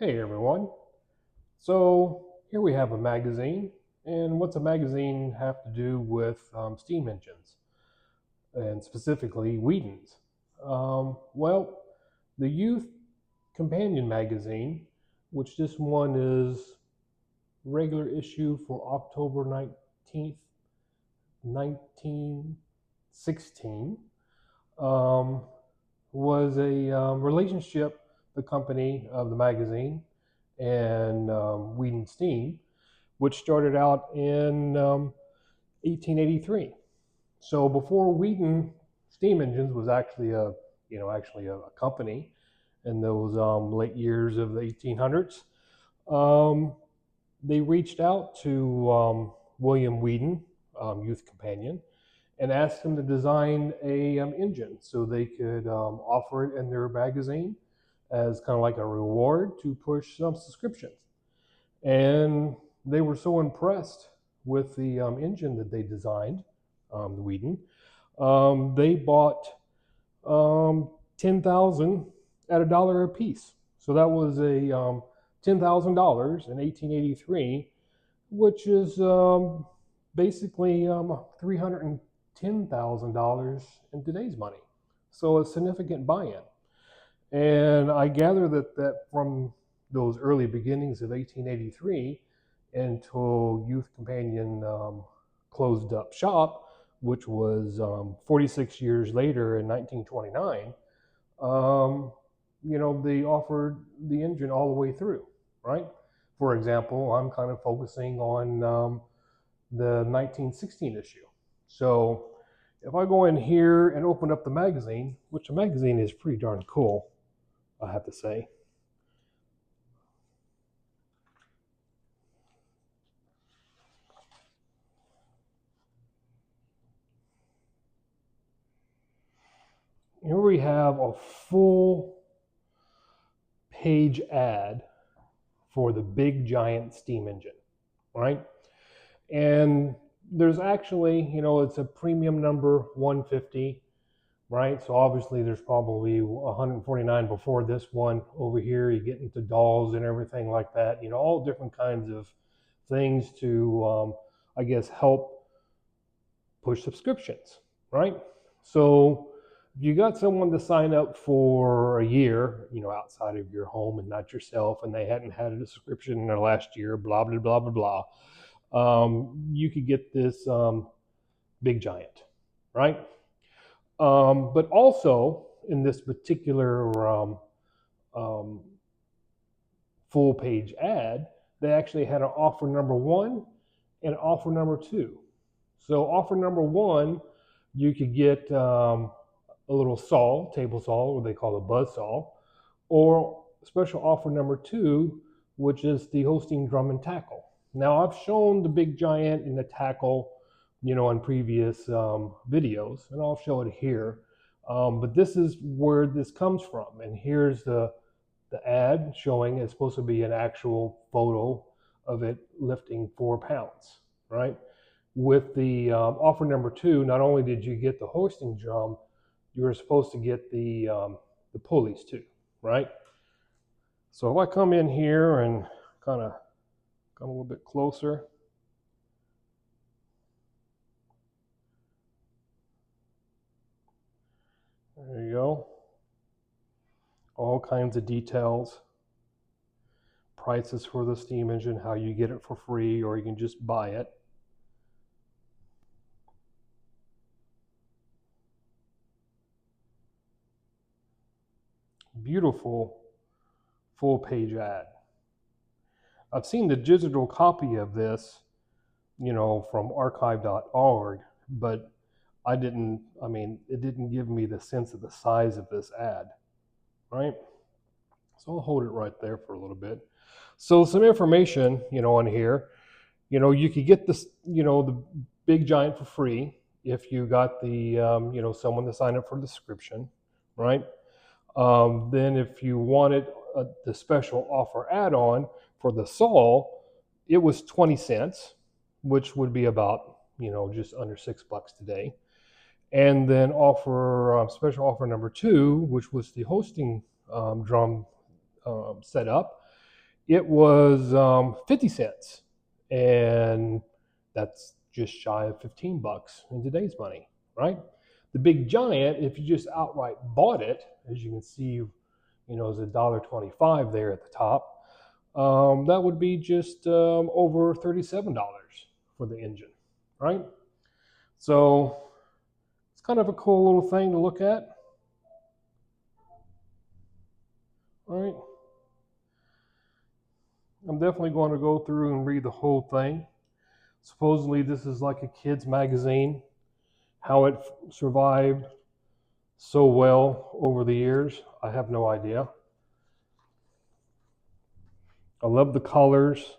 Hey everyone. So here we have a magazine. And what's a magazine have to do with steam engines and specifically Weedens? Well, the Youth Companion magazine, which this one is regular issue for October 19th, 1916, um, was a relationship, the company of the magazine and Weeden Steam, which started out in 1883. So before Weeden Steam Engines was actually a company in those late years of the 1800s, um, they reached out to William Weeden, Youth Companion, and asked him to design a engine so they could offer it in their magazine as kind of like a reward to push some subscriptions. And they were so impressed with the engine that they designed, the Weeden, they bought 10,000 at $1 a piece. So that was a $10,000 in 1883, which is basically $310,000 in today's money. So a significant buy-in. And I gather that from those early beginnings of 1883 until Youth Companion closed up shop, which was 46 years later in 1929, they offered the engine all the way through, right? For example, I'm kind of focusing on the 1916 issue. So if I go in here and open up the magazine, which the magazine is pretty darn cool, I have to say. Here we have a full page ad for the big giant steam engine, right? And there's actually, it's a premium number 150, right? So obviously there's probably 149 before this one. Over here, you get into dolls and everything like that, all different kinds of things to, I guess, help push subscriptions, right? So if you got someone to sign up for a year, outside of your home and not yourself, and they hadn't had a subscription in their last year, blah, blah, blah, blah, blah, you could get this big giant, right? But also in this particular full page ad, they actually had an offer number one and offer number two. So offer number one, you could get a little saw, table saw, or they call it buzz saw, or special offer number two, which is the hosting drum and tackle. Now I've shown the big giant and the tackle, in previous videos, and I'll show it here. But this is where this comes from, and here's the ad showing it's supposed to be an actual photo of it lifting 4 pounds, right? With the offer number two, not only did you get the hosting drum, you were supposed to get the pulleys too, right? So if I come in here and kind of come a little bit closer, there you go. All kinds of details, prices for the steam engine, how you get it for free, or you can just buy it. Beautiful full page ad. I've seen the digital copy of this, from archive.org, but it didn't give me the sense of the size of this ad, right? So I'll hold it right there for a little bit. So some information, on here, you could get this, the big giant for free if you got the, someone to sign up for the subscription, right? Then if you wanted the special offer add-on for the saw, it was 20 cents, which would be about, just under $6 today. And then special offer number two, which was the hosting drum setup, it was 50 cents. And that's just shy of 15 bucks in today's money, right? The Big Giant, if you just outright bought it, as you can see, is $1.25 there at the top. That would be just over $37 for the engine, right? So it's kind of a cool little thing to look at. All right. I'm definitely going to go through and read the whole thing. Supposedly this is like a kid's magazine, how it survived so well over the years. I have no idea. I love the colors,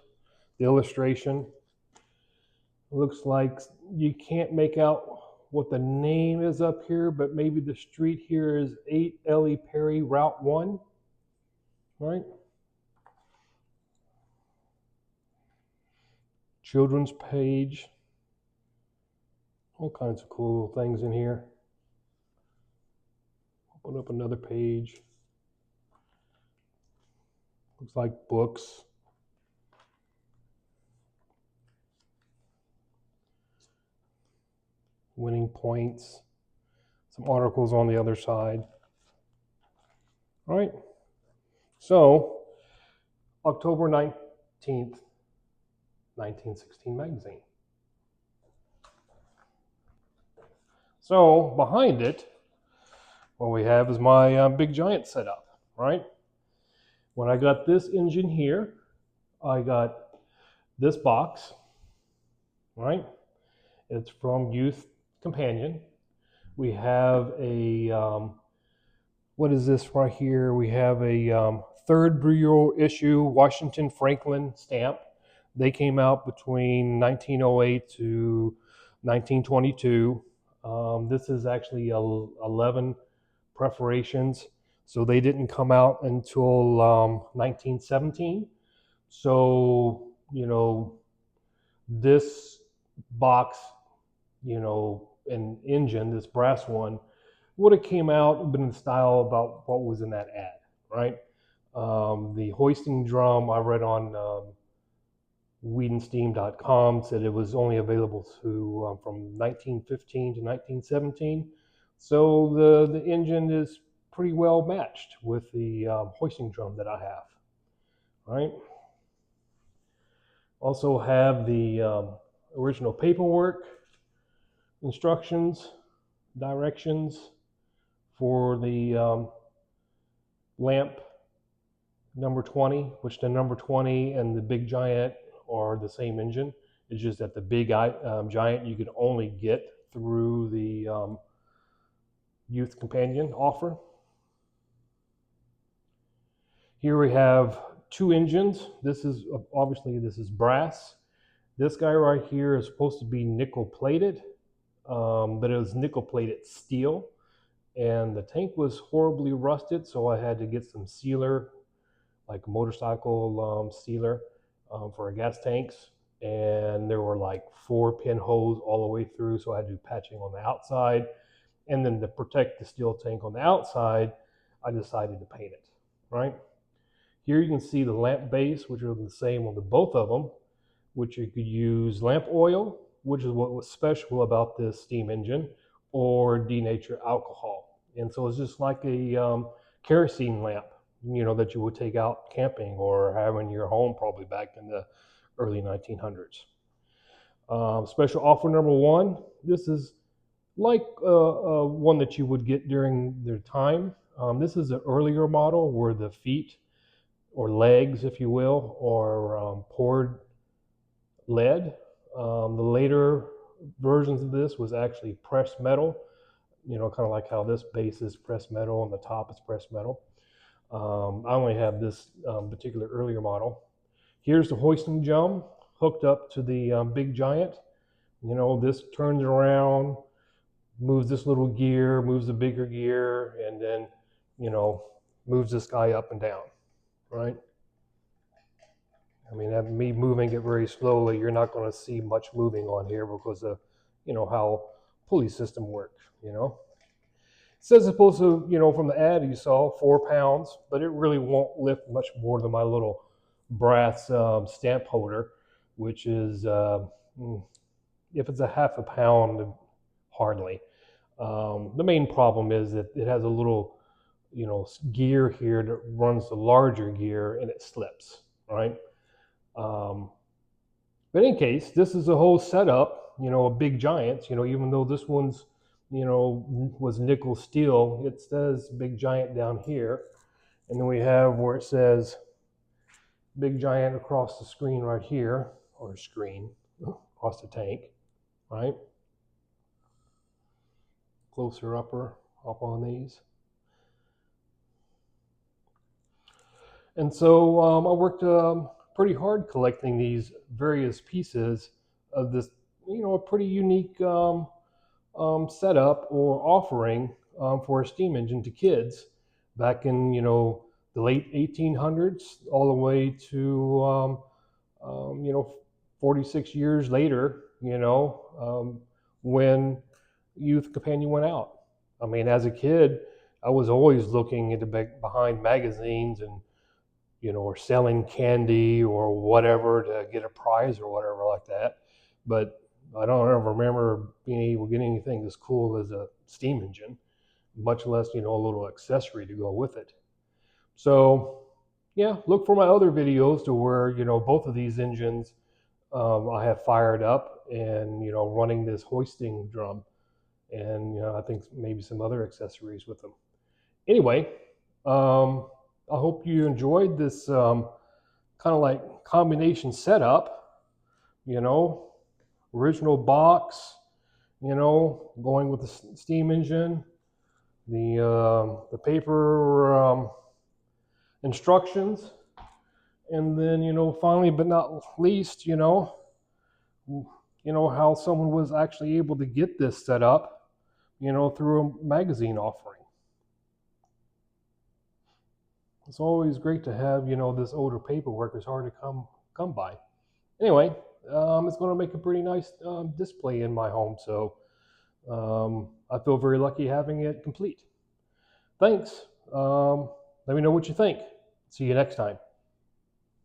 the illustration. It looks like you can't make out what the name is up here, but maybe the street here is 8 Ellie Perry Route 1, right? Children's page. All kinds of cool things in here. Open up another page. Looks like books. Winning points. Some articles on the other side. All right. So, October 19th, 1916 magazine. So, behind it, what we have is my Big Giant setup, right? When I got this engine here, I got this box, right? It's from Youth Companion. We have a, what is this right here? We have a third Bureau issue Washington Franklin stamp. They came out between 1908 to 1922. This is actually 11 perforations. So they didn't come out until 1917. So, this box, an engine, this brass one, would have came out been in style about what was in that ad, right? The hoisting drum I read on Weedensteam.com said it was only available to from 1915 to 1917. So the engine is pretty well matched with the hoisting drum that I have, right? Also have the original paperwork, instructions, directions for the lamp number 20, which the number 20 and the Big Giant are the same engine. It's just that the Big Giant you can only get through the Youth Companion offer. Here we have two engines. This is obviously this is brass. This guy right here is supposed to be nickel plated, but it was nickel plated steel, and the tank was horribly rusted, so I had to get some sealer, like motorcycle sealer for our gas tanks, and there were like 4 pinholes all the way through, so I had to do patching on the outside, and then to protect the steel tank on the outside, I decided to paint it, right? Here you can see the lamp base, which are the same on the both of them, which you could use lamp oil, which is what was special about this steam engine, or denatured alcohol. And so it's just like a kerosene lamp, that you would take out camping or have in your home probably back in the early 1900s. Special offer number 1. This is like one that you would get during their time. This is an earlier model where the feet or legs, if you will, are poured lead. The later versions of this was actually pressed metal, kind of like how this base is pressed metal and the top is pressed metal. I only have this particular earlier model. Here's the hoisting drum hooked up to the Big Giant. This turns around, moves this little gear, moves the bigger gear, and then, moves this guy up and down, right? I mean, me moving it very slowly, you're not going to see much moving on here because of, how pulley system works, It says it's supposed to, from the ad you saw, 4 pounds, but it really won't lift much more than my little brass stamp holder, which is, if it's a half a pound, hardly. The main problem is that it has a little, gear here that runs the larger gear and it slips, right? Um, but in case, this is a whole setup, a Big Giant, even though this one's, was nickel steel, it says Big Giant down here. And then we have where it says Big Giant across the screen right here, or screen, across the tank, right? Closer up on these. And so I worked pretty hard collecting these various pieces of this, a pretty unique setup or offering for a steam engine to kids back in, the late 1800s, all the way to, 46 years later, when Youth Companion went out. I mean, as a kid, I was always looking into behind magazines and, or selling candy or whatever to get a prize or whatever like that. But I don't ever remember being able to get anything as cool as a steam engine, much less, a little accessory to go with it. So yeah, look for my other videos to where, both of these engines I have fired up and, running this hoisting drum. And, I think maybe some other accessories with them. Anyway, I hope you enjoyed this kind of like combination setup, original box, going with the steam engine, the paper instructions, and then, finally but not least, how someone was actually able to get this set up, through a magazine offering. It's always great to have, this older paperwork. It's hard to come by. Anyway, it's going to make a pretty nice display in my home, so I feel very lucky having it complete. Thanks. Let me know what you think. See you next time.